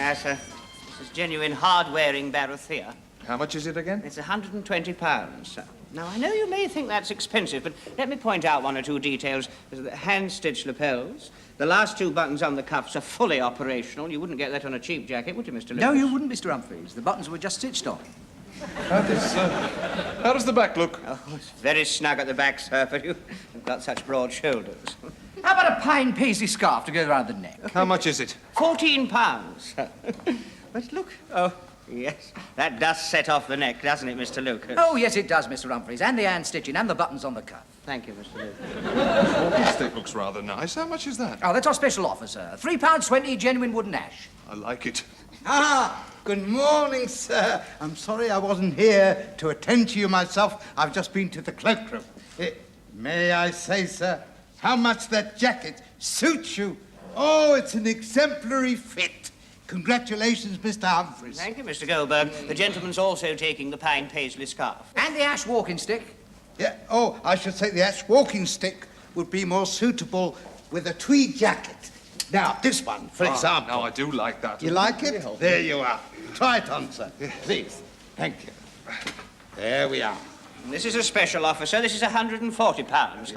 Yes, sir. This is genuine hard-wearing Barathea. How much is it again? It's £120, sir. Now, I know you may think that's expensive, but let me point out one or two details. There's the hand-stitched lapels. The last 2 buttons on the cuffs are fully operational. You wouldn't get that on a cheap jacket, would you, Mr. Lucas? No, you wouldn't, Mr. Humphreys. The buttons were just stitched on. How does the back look? Oh, it's very snug at the back, sir, but you've got such broad shoulders. How about a pine paisley scarf to go around the neck? How much is it? £14, sir. But look, oh, yes, that does set off the neck, doesn't it, Mr. Lucas? Oh, yes, it does, Mr. Humphreys, and the hand stitching and the buttons on the cuff. Thank you, Mr. Lucas. The walking stick looks rather nice. How much is that? Oh, that's our special offer, sir. £3.20, genuine wooden ash. I like it. Ah, good morning, sir. I'm sorry I wasn't here to attend to you myself. I've just been to the cloakroom. May I say, sir, how much that jacket suits you? Oh, it's an exemplary fit. Congratulations, Mr. Humphreys. Thank you, Mr. Goldberg. The gentleman's also taking the pine paisley scarf. And the ash walking stick. Yeah, oh, I should say the ash walking stick would be more suitable with a tweed jacket. Now, this one, for example. No, I do like that. You like it? There you are. Try it on, sir. Please. Thank you. There we are. This is a special offer, sir. This is £140.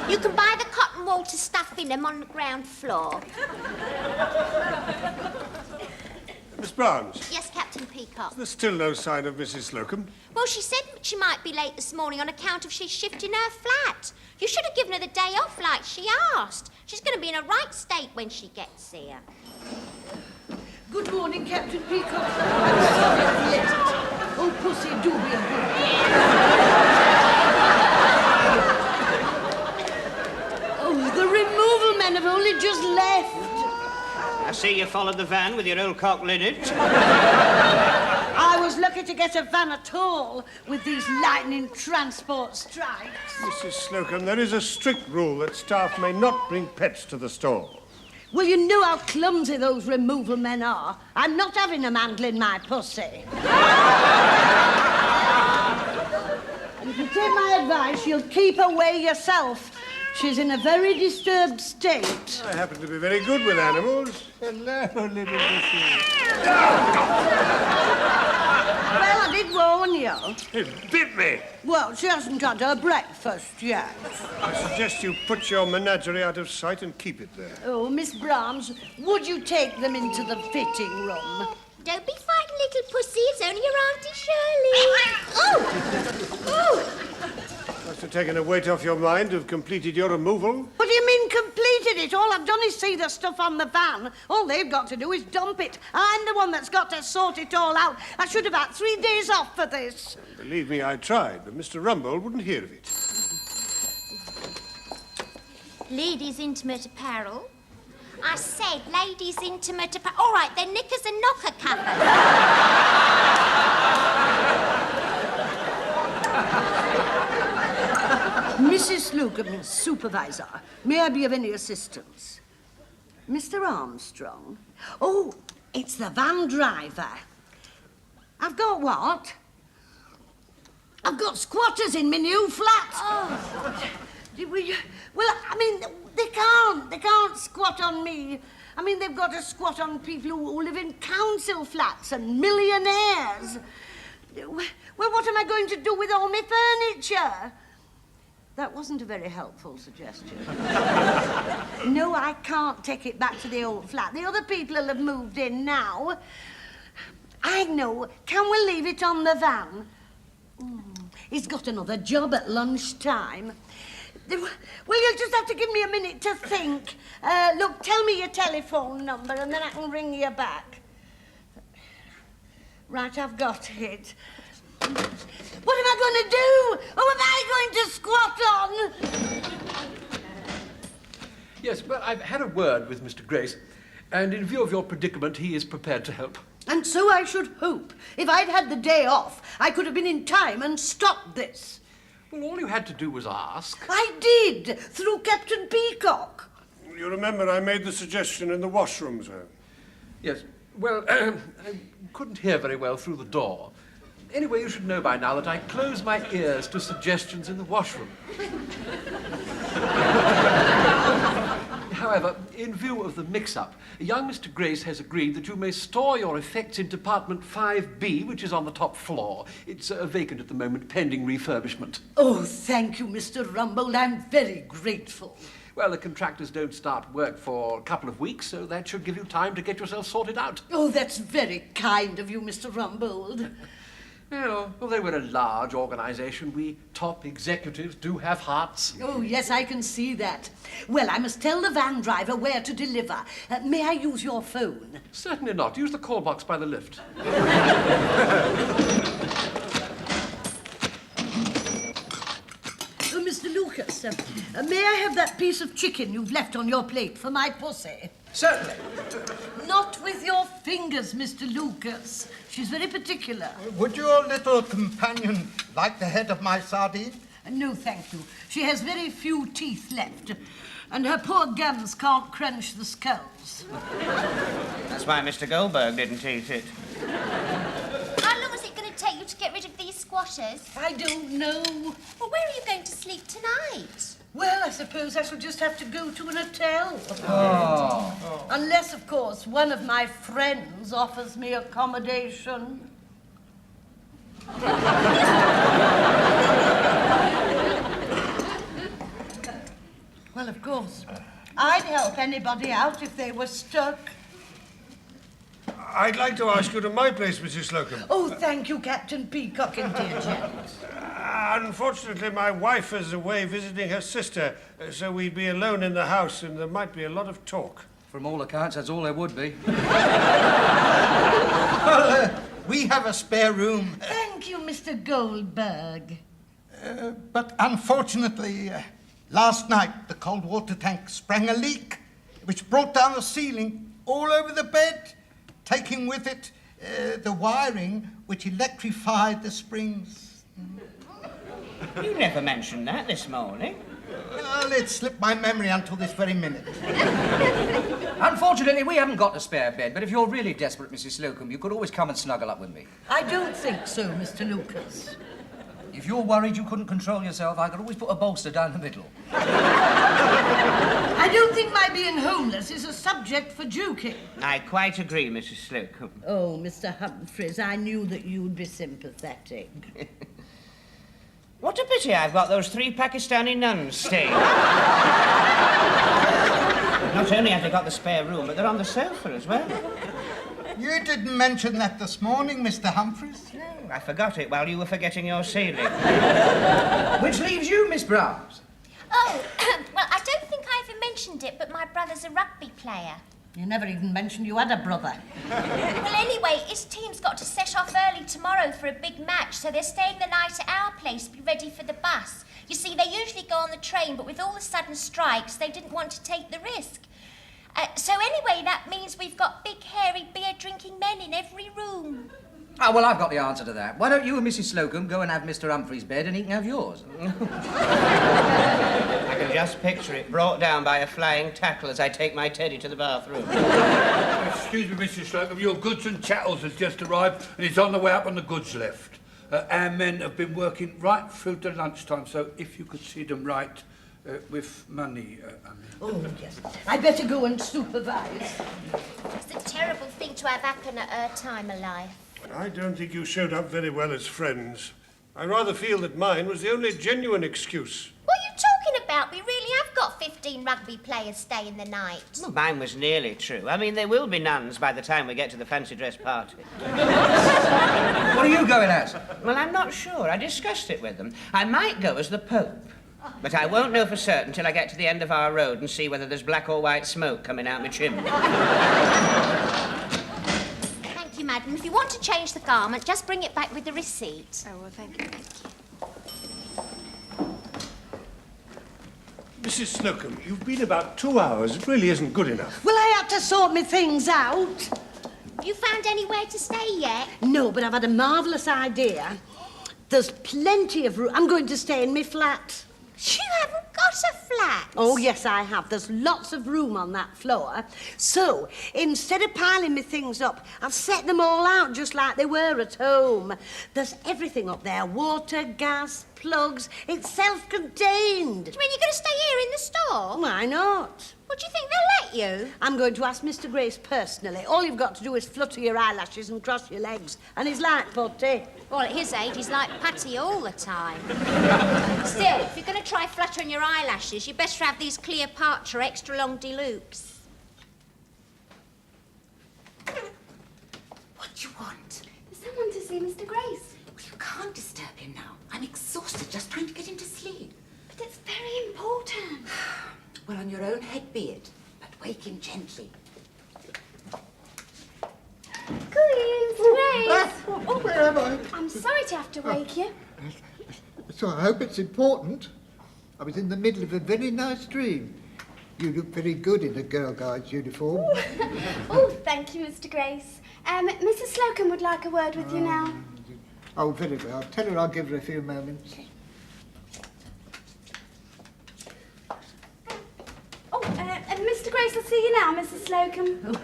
You can buy the cotton wool to stuff in them on the ground floor. Miss Browns, Yes, Captain Peacock. there's still no sign of Mrs. Slocombe. Well, she said she might be late this morning on account of she's shifting her flat. You should have given her the day off like she asked. She's going to be in a right state when she gets here. Good morning, Captain Peacock. I'm sorry I'm late. Oh, Pussy, do be a good Oh, the removal men have only just left. I see you followed the van with your old cockle in it. I was lucky to get a van at all with these lightning transport strikes. Mrs. Slocombe, there is a strict rule that staff may not bring pets to the store. Well, you know how clumsy those removal men are. I'm not having them handling my pussy. And if you take my advice, you'll keep away yourself. She's in a very disturbed state. I happen to be very good with animals. Hello, little pussy. Well, I did warn you. It bit me. Well, she hasn't had her breakfast yet. I suggest you put your menagerie out of sight and keep it there. Oh, Miss Brahms, would you take them into the fitting room? Don't be frightened, little pussy. It's only your Auntie Shirley. Oh! Oh! Must have taken a weight off your mind to have completed your removal. What do you mean completed it? All I've done is see the stuff on the van. All they've got to do is dump it. I'm the one that's got to sort it all out. I should have had 3 days off for this. Believe me, I tried, but Mr. Rumble wouldn't hear of it. Ladies' intimate apparel. I said ladies' intimate apparel. All right, then knickers and knocker covers. Mrs. Slocombe, supervisor, may I be of any assistance? Mr. Armstrong? Oh, it's the van driver. I've got what? I've got squatters in my new flat. Oh. Well, I mean, they can't squat on me. I mean, they've got to squat on people who live in council flats and millionaires. Well, what am I going to do with all my furniture? That wasn't a very helpful suggestion. No, I can't take it back to the old flat. The other people will have moved in now. I know. Can we leave it on the van? He's got another job at lunchtime. Well, you'll just have to give me a minute to think. Look, tell me your telephone number and then I can ring you back. Right, I've got it. What am I going to do? Who am I going to squat on? Yes, well, I've had a word with Mr. Grace, and in view of your predicament, he is prepared to help. And so I should hope. If I'd had the day off, I could have been in time and stopped this. Well, all you had to do was ask. I did, through Captain Peacock. You remember I made the suggestion in the washroom, sir? Yes, well, I couldn't hear very well through the door. Anyway, you should know by now that I close my ears to suggestions in the washroom. How However, in view of the mix-up, young Mr. Grace has agreed that you may store your effects in Department 5B, which is on the top floor. It's vacant at the moment, pending refurbishment. Oh, thank you, Mr. Rumbold. I'm very grateful. Well, the contractors don't start work for a couple of weeks, so that should give you time to get yourself sorted out. Oh, that's very kind of you, Mr. Rumbold. Well, although we're a large organisation, we top executives do have hearts. Oh, yes, I can see that. Well, I must tell the van driver where to deliver. May I use your phone? Certainly not. Use the call box by the lift. Oh, Mr. Lucas, may I have that piece of chicken you've left on your plate for my pussy? Certainly. Not with your fingers, Mr. Lucas. She's very particular. Would your little companion like the head of my sardine? No, thank you. She has very few teeth left, and her poor gums can't crunch the skulls. That's why Mr. Goldberg didn't eat it. How long is it going to take you to get rid of these squatters? I don't know. Well, where are you going to sleep tonight? Well, I suppose I shall just have to go to an hotel. Oh. Unless, of course, one of my friends offers me accommodation. Well, of course, I'd help anybody out if they were stuck. I'd like to ask you to my place, Mrs. Slocombe. Oh, thank you, Captain Peacock and dear Janet. Unfortunately, my wife is away visiting her sister, so we'd be alone in the house and there might be a lot of talk. From all accounts, that's all there would be. Well, we have a spare room, Thank you, Mr. Goldberg. but unfortunately, last night the cold water tank sprang a leak, which brought down the ceiling all over the bed, taking with it the wiring which electrified the springs. You never mentioned that this morning. Well, it slipped my memory until this very minute. Unfortunately, we haven't got a spare bed, but if you're really desperate, Mrs. Slocombe, you could always come and snuggle up with me. I don't think so, Mr. Lucas. If you're worried you couldn't control yourself, I could always put a bolster down the middle. I don't think my being homeless is a subject for joking. I quite agree, Mrs. Slocombe. Oh, Mr. Humphreys, I knew that you'd be sympathetic. What a pity I've got those 3 Pakistani nuns staying. Not only have they got the spare room, but they're on the sofa as well. You didn't mention that this morning, Mr. Humphreys. No, I forgot it while you were forgetting your ceiling. Which leaves you, Miss Browns. Oh, well, I don't think I ever mentioned it, but my brother's a rugby player. You never even mentioned you had a brother. Well, anyway, his team's got to set off early tomorrow for a big match, so they're staying the night at our place to be ready for the bus. You see, they usually go on the train, but with all the sudden strikes, they didn't want to take the risk. So anyway, that means we've got big, hairy, beer-drinking men in every room. Oh, well, I've got the answer to that. Why don't you and Mrs. Slocombe go and have Mr. Humphrey's bed and he can have yours? I can just picture it brought down by a flying tackle as I take my teddy to the bathroom. Excuse me, Mr. Slocombe, your goods and chattels has just arrived and it's on the way up on the goods lift. Our men have been working right through to lunchtime, so if you could see them right with money, Oh, yes. I better go and supervise. It's a terrible thing to have happen at her time of life. I don't think you showed up very well as friends. I rather feel that mine was the only genuine excuse. What are you talking about? We really have got 15 rugby players staying the night. Well, mine was nearly true. I mean, there will be nuns by the time we get to the fancy dress party. What are you going as? Well, I'm not sure. I discussed it with them. I might go as the Pope. But I won't know for certain till I get to the end of our road and see whether there's black or white smoke coming out my chimney. Thank you, madam. If you want to change the garment, just bring it back with the receipt. Oh, well, thank you. Mrs. Slocombe, you've been about 2 hours. It really isn't good enough. Well, I had to sort my things out. You found anywhere to stay yet? No, but I've had a marvellous idea. There's plenty of room. I'm going to stay in my flat. You haven't got a flat. Oh, yes, I have. There's lots of room on that floor. So, instead of piling my things up, I've set them all out just like they were at home. There's everything up there. Water, gas, plugs. It's self-contained. Do you mean you're going to stay here in the store? Why not? What do you think they'll let you? I'm going to ask Mr. Grace personally. All you've got to do is flutter your eyelashes and cross your legs. And he's like Putty. Well, at his age, he's like Patty all the time. Still, if you're going to try fluttering your eyelashes, you better have these Cleopatra extra long de-loops. What do you want? Someone to see Mr. Grace. Well, you can't disturb him now. I'm exhausted just trying to get him to sleep. But it's very important. Well, on your own head be it, but wake him gently. Good evening, Mr. Grace. Oh, where am I? I'm sorry to have to wake you. So I hope it's important. I was in the middle of a very nice dream. You look very good in a girl guide's uniform. Oh, thank you, Mr. Grace. Mrs. Slocombe would like a word with you now. Oh, very well. Tell her I'll give her a few moments. Mr. Grace will see you now, Mrs. Slocombe. Oh,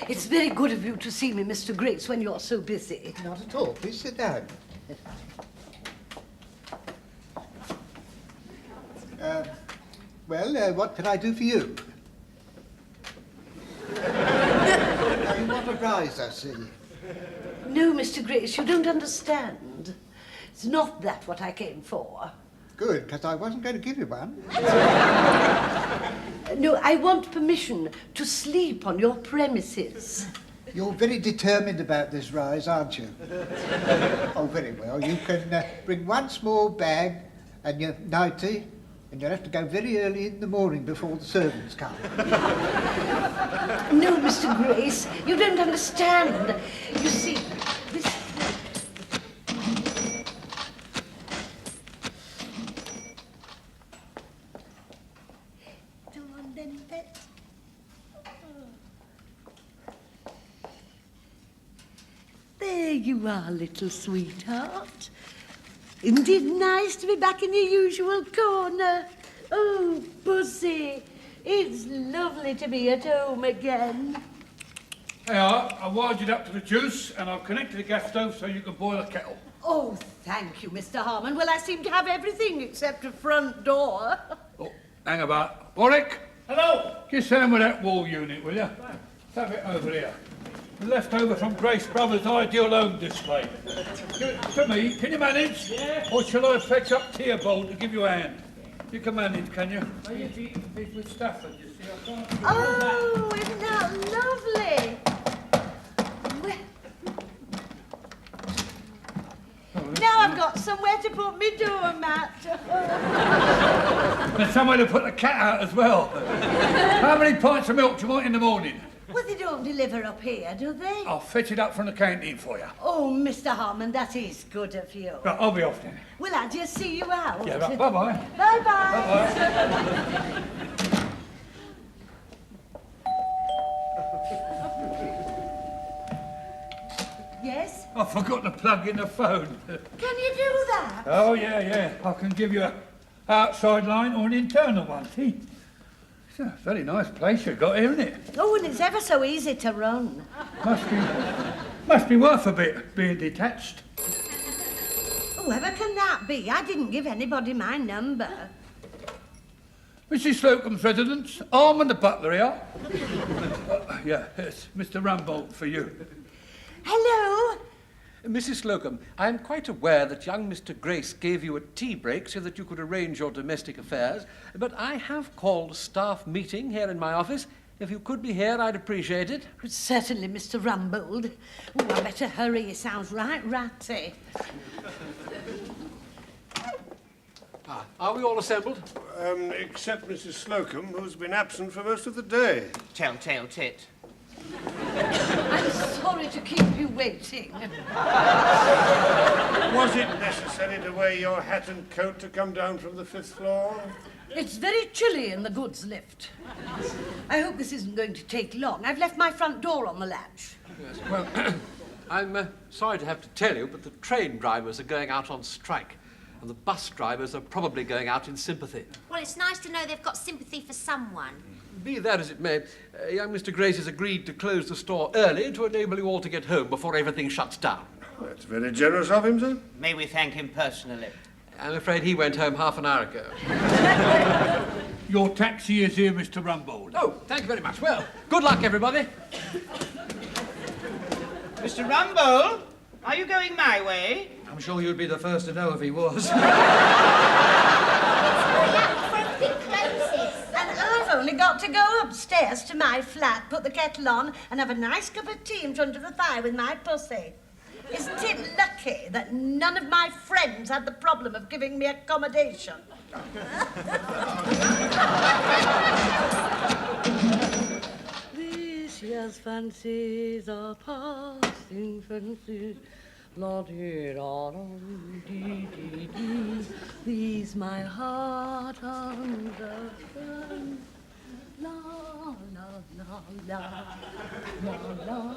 it's very good of you to see me, Mr. Grace, when you're so busy. Not at all. Please sit down. What can I do for you? You want a rise, I see. No, Mr. Grace, you don't understand. It's not that what I came for. Good, because I wasn't going to give you one. No, I want permission to sleep on your premises. You're very determined about this rise, aren't you? Oh, very well. You can bring one small bag and your nightie, and you'll have to go very early in the morning before the servants come. No, Mr. Grace, you don't understand. You see, this... Come on then, pet. There you are, little sweetheart. Isn't it nice to be back in your usual corner? Oh, Pussy, it's lovely to be at home again. There you are. I wired it up to the juice and I've connected the gas stove so you can boil a kettle. Oh, thank you, Mr. Harmon. Well, I seem to have everything except a front door. Oh, hang about. Warwick? Hello? Just hand with that wall unit, will you? Have it over here. Left over from Grace Brothers' ideal home display. Give it to me. Can you manage? Yeah. Or shall I fetch up Tearbold to give you a hand? You can manage, can you? Oh, you've eaten fish with Stafford, you see. I can't do Oh, isn't that lovely? Now I've got somewhere to put my doormat. There's somewhere to put the cat out as well. How many pints of milk do you want in the morning? Well, they don't deliver up here, do they? I'll fetch it up from the canteen for you. Oh, Mr. Harmon, that is good of you. Right, I'll be off then. Well, I'll just see you out. Yeah, right, bye-bye. Bye-bye. Bye-bye. Yes? I forgot to plug in the phone. Can you do that? Oh, yeah. I can give you an outside line or an internal one, see? It's a very nice place you've got here, isn't it? Oh, and it's ever so easy to run. Must be worth a bit, being detached. Whoever can that be? I didn't give anybody my number. Mrs. Slocombe's residence, Arm the butler here. Yeah, it's Mr. Rumbold for you. Hello? Mrs. Slocombe, I am quite aware that young Mr. Grace gave you a tea break so that you could arrange your domestic affairs, but I have called a staff meeting here in my office. If you could be here, I'd appreciate it. Certainly, Mr. Rumbold. Oh, I better hurry. He sounds right ratty. Are we all assembled? Except Mrs. Slocombe, who's been absent for most of the day. Telltale tit. I'm sorry to keep you waiting. Was it necessary to wear your hat and coat to come down from the 5th floor? It's very chilly in the goods lift. I hope this isn't going to take long. I've left my front door on the latch. Yes, well, I'm sorry to have to tell you, but the train drivers are going out on strike, and the bus drivers are probably going out in sympathy. Well, it's nice to know they've got sympathy for someone. Be that as it may, young Mr. Grace has agreed to close the store early to enable you all to get home before everything shuts down. That's very generous of him, sir. May we thank him personally? I'm afraid he went home half an hour ago. Your taxi is here, Mr. Rumbold. Oh, thank you very much. Well, good luck, everybody. Mr. Rumbold, are you going my way? I'm sure you'd be the first to know if he was. Hurry up before everything closes. And I've only got to go upstairs to my flat, put the kettle on, and have a nice cup of tea in front of the fire with my pussy. Isn't it lucky that none of my friends had the problem of giving me accommodation? This year's fancies are passing fancies. La-dee-da-dum-dee-dee-dee. These my heart understands. La la la la la la la.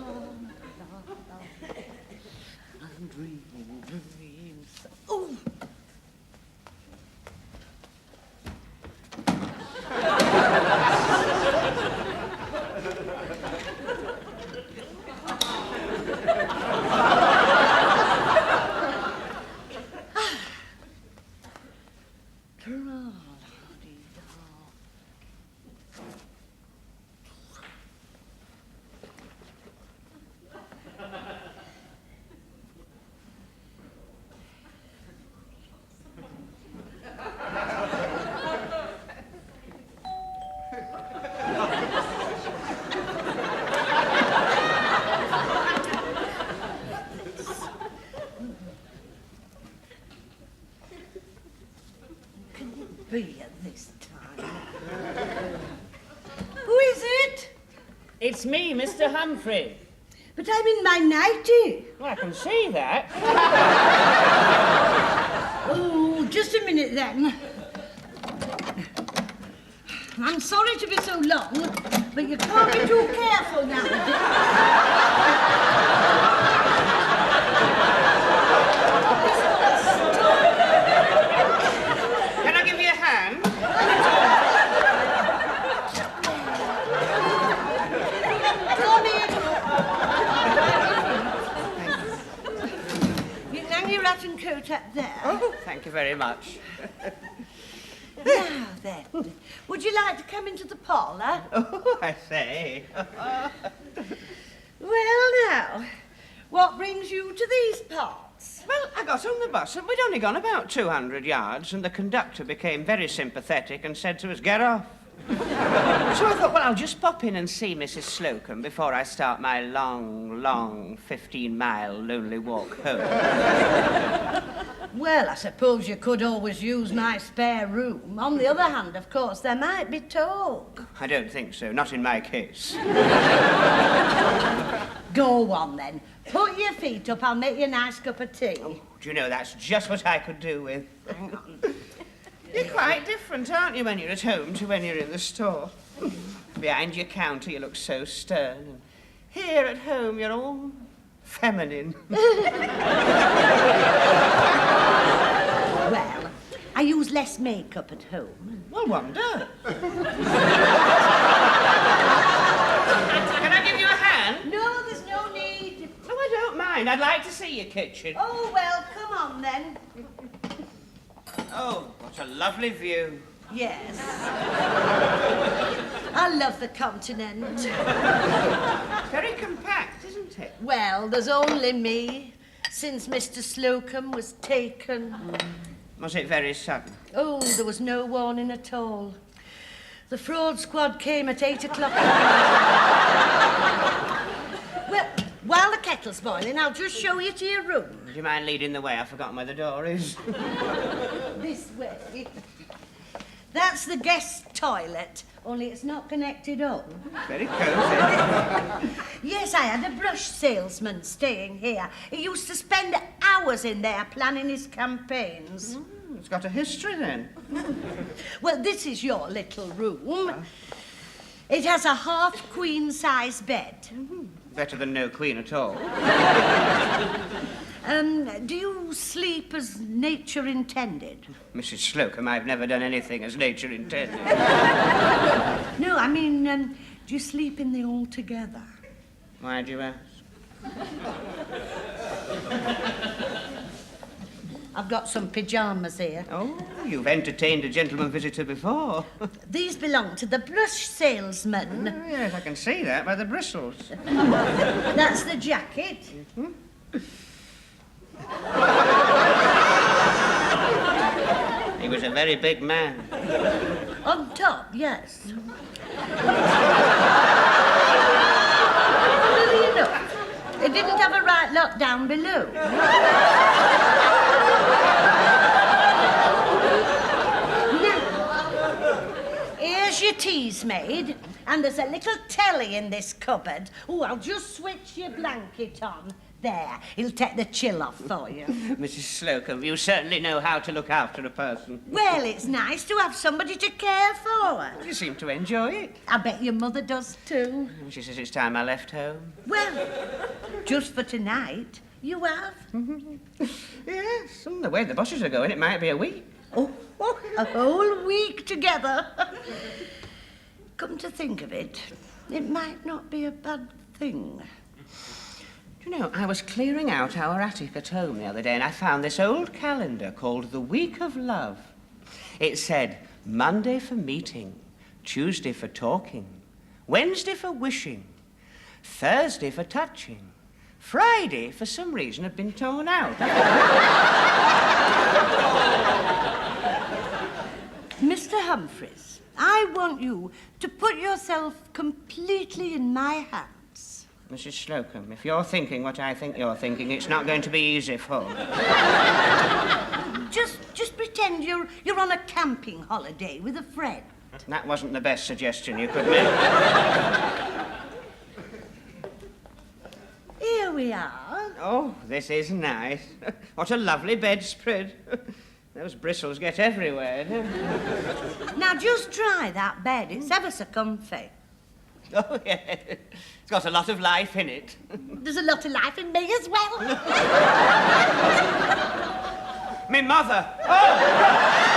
I'm dreaming dreams. Oh. Be at this time. Who is it? It's me, Mr. Humphrey. But I'm in my nightie. Well, I can see that. Oh, just a minute then. I'm sorry to be so long, but you can't be too careful nowadays. Can I give you a hand? Come in. You can hang your hat and coat up there. Oh, thank you very much. Now then, would you like to come into the parlour? Oh, I say. Well, now, what brings you to these parts? Well, I got on the bus and we'd only gone about 200 yards and the conductor became very sympathetic and said to us, "Get off." So I thought, well, I'll just pop in and see Mrs. Slocombe before I start my long 15-mile lonely walk home. Well, I suppose you could always use my spare room. On the other hand, of course, there might be talk. I don't think so, not in my case. Go on, then. Put your feet up, I'll make you a nice cup of tea. Do you know, that's just what I could do with. Hang on. You're quite different, aren't you, when you're at home to when you're in the store? Behind your counter, you look so stern. And here at home, you're all feminine. Well, I use less makeup at home. Well, wonder. Can I give you a hand? No, there's no need. Oh, I don't mind. I'd like to see your kitchen. Oh, well, come on, then. Oh, what a lovely view. Yes. I love the continent. Very compact, isn't it? Well, there's only me since Mr. Slocombe was taken. Was it very sudden? Oh, there was no warning at all. The fraud squad came at 8 o'clock. Well, while the kettle's boiling, I'll just show you to your room. Do you mind leading the way? I've forgotten where the door is. This way. That's the guest toilet, only it's not connected up. Very cosy. Yes, I had a brush salesman staying here. He used to spend hours in there planning his campaigns. It's got a history, then. Well, this is your little room. It has a half queen-size bed. Better than no queen at all. Do you sleep as nature intended? Mrs. Slocombe, I've never done anything as nature intended. No, I mean, do you sleep in the all-together? Why do you ask? I've got some pyjamas here. Oh, you've entertained a gentleman visitor before. These belong to the brush salesman. Oh, yes, I can see that by the bristles. That's the jacket. He was a very big man. On top, yes. Funnily enough, it didn't have a right lot down below. Now, here's your tea's made, and there's a little telly in this cupboard. Oh, I'll just switch your blanket on. There, he'll take the chill off for you. Mrs. Slocombe, you certainly know how to look after a person. Well, it's nice to have somebody to care for. You seem to enjoy it. I bet your mother does too. She says it's time I left home. Well, just for tonight, you have. Yes, the way the buses are going, it might be a week. Oh, a whole week together. Come to think of it, it might not be a bad thing. Do you know, I was clearing out our attic at home the other day and I found this old calendar called The Week of Love. It said Monday for meeting, Tuesday for talking, Wednesday for wishing, Thursday for touching, Friday, for some reason, had been torn out. Mr. Humphreys, I want you to put yourself completely in my hands. Mrs. Slocombe, if you're thinking what I think you're thinking, it's not going to be easy for me. Just pretend you're on a camping holiday with a friend. That wasn't the best suggestion you could make. Here we are. Oh, this is nice. What a lovely bedspread. Those bristles get everywhere. Now, just try that bed. It's ever so comfy. Oh, yeah. It's got a lot of life in it. There's a lot of life in me as well. Me mother. Oh!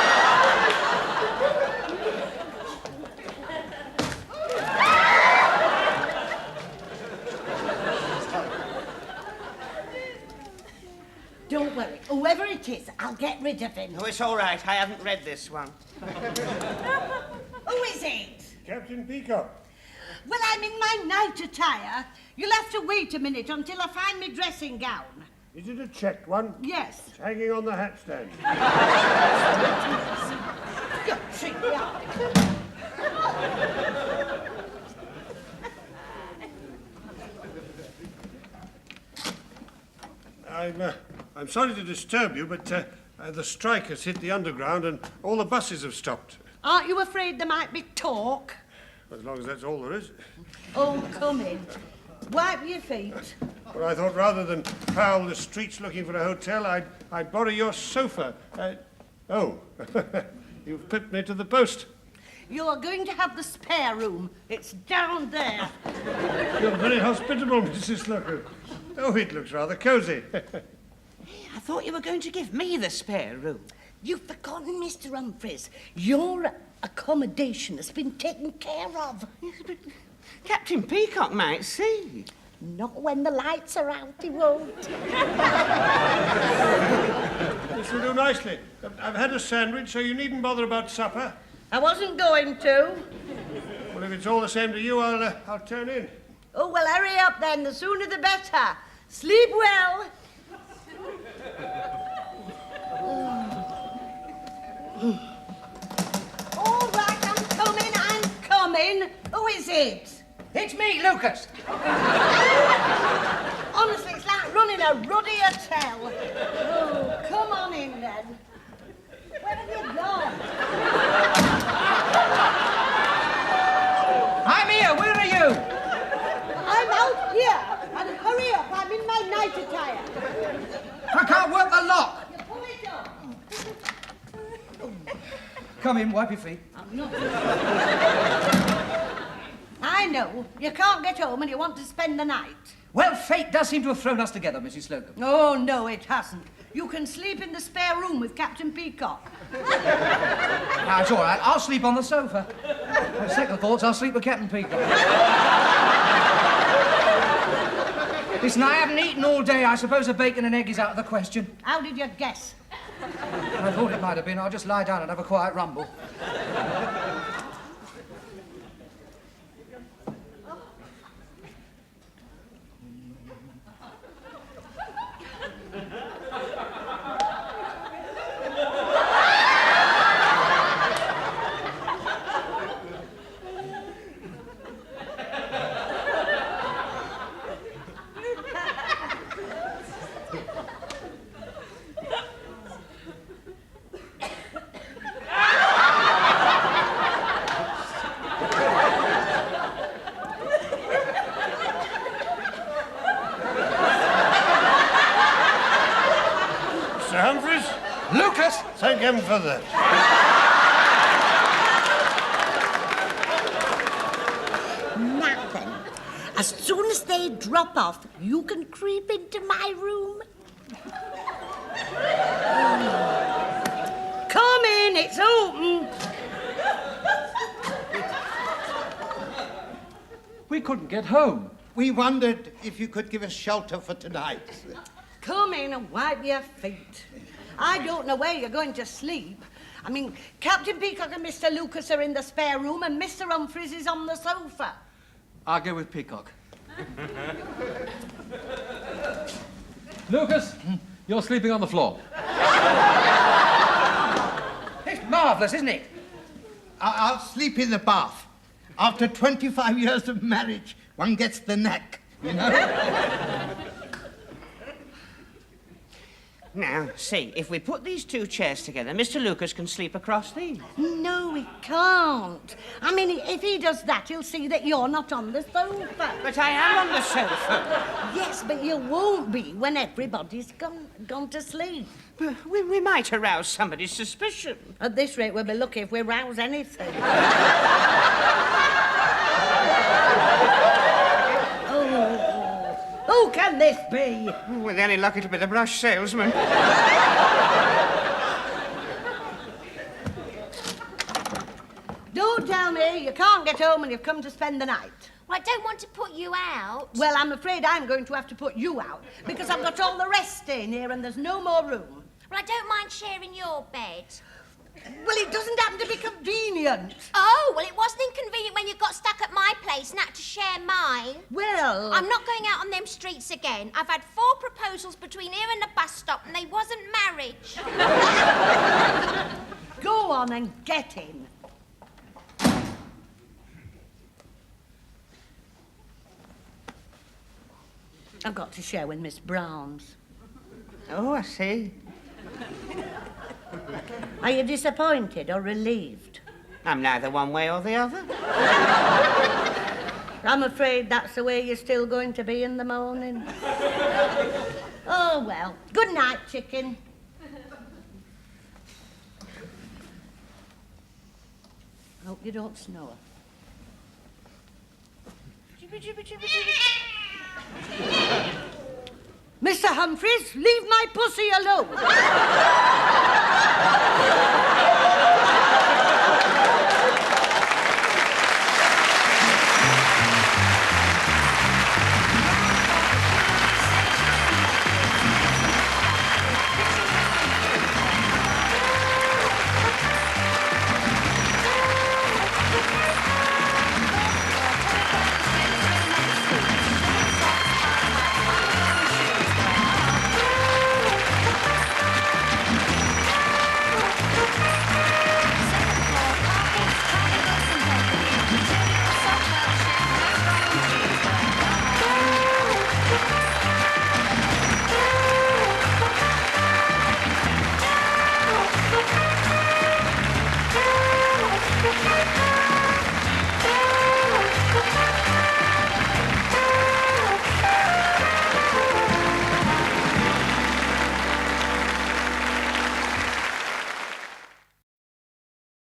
Don't worry. Whoever it is, I'll get rid of him. Oh, it's all right. I haven't read this one. Who is it? Captain Peacock. Well, I'm in my night attire. You'll have to wait a minute until I find my dressing gown. Is it a checked one? Yes. It's hanging on the hat stand. You treat me out. I'm sorry to disturb you, but the strike has hit the underground and all the buses have stopped. Aren't you afraid there might be talk? As long as that's all there is. Oh, come in. Wipe your feet. Well, I thought rather than prowl the streets looking for a hotel, I'd borrow your sofa. Oh, you've pipped me to the post. You're going to have the spare room. It's down there. You're very hospitable, Mrs. Slocombe. Oh, it looks rather cosy. I thought you were going to give me the spare room. You've forgotten, Mr. Humphreys. Your accommodation has been taken care of. Yes, but Captain Peacock might see. Not when the lights are out, he won't. This will do nicely. I've had a sandwich, so you needn't bother about supper. I wasn't going to. Well, if it's all the same to you, I'll turn in. Oh, well, hurry up then. The sooner the better. Sleep well. All right, I'm coming. Who is it? It's me, Lucas. Honestly, it's like running a ruddy hotel. Oh, come on in then. Where have you gone? I'm here. Where are you? I'm out here. And hurry up, I'm in my night attire. I can't work the lock. You pull it up. Come in, wipe your feet. I'm not. I know. You can't get home and you want to spend the night. Well, fate does seem to have thrown us together, Mrs. Slocombe. Oh, no, it hasn't. You can sleep in the spare room with Captain Peacock. Ah, it's all right. I'll sleep on the sofa. On second thoughts, I'll sleep with Captain Peacock. Listen, I haven't eaten all day. I suppose a bacon and egg is out of the question. How did you guess? I thought it might have been. I'll just lie down and have a quiet rumble. Sir Humphreys, Lucas! thank heaven for that. Nothing. As soon as they drop off, you can creep into my room. Come in, it's open. We couldn't get home. We wondered if you could give us shelter for tonight. Come in and wipe your feet. I don't know where you're going to sleep. I mean, Captain Peacock and Mr. Lucas are in the spare room and Mr. Humphreys is on the sofa. I'll go with Peacock. Lucas, you're sleeping on the floor. It's marvellous, isn't it? I'll sleep in the bath. After 25 years of marriage, one gets the knack, you know? Now, see, if we put these two chairs together, Mr. Lucas can sleep across these. No, he can't. I mean, if he does that, he'll see that you're not on the sofa. But I am on the sofa. Yes, but you won't be when everybody's gone to sleep. But we might arouse somebody's suspicion. At this rate, we'll be lucky if we rouse anything. Who can this be? With any luck, it'll be the brush salesman. Don't tell me you can't get home and you've come to spend the night. Well, I don't want to put you out. Well, I'm afraid I'm going to have to put you out because I've got all the rest staying here and there's no more room. Well, I don't mind sharing your bed. Well, it doesn't happen to be convenient. Oh, well, it wasn't inconvenient when you got stuck at my place and had to share mine. Well... I'm not going out on them streets again. I've had 4 proposals between here and the bus stop, and they wasn't marriage. Go on and get in. I've got to share with Miss Brown's. Oh, I see. Are you disappointed or relieved? I'm neither one way or the other. I'm afraid that's the way you're still going to be in the morning. Oh, well. Good night, chicken. Hope you don't snore. Mr. Humphreys, leave my pussy alone.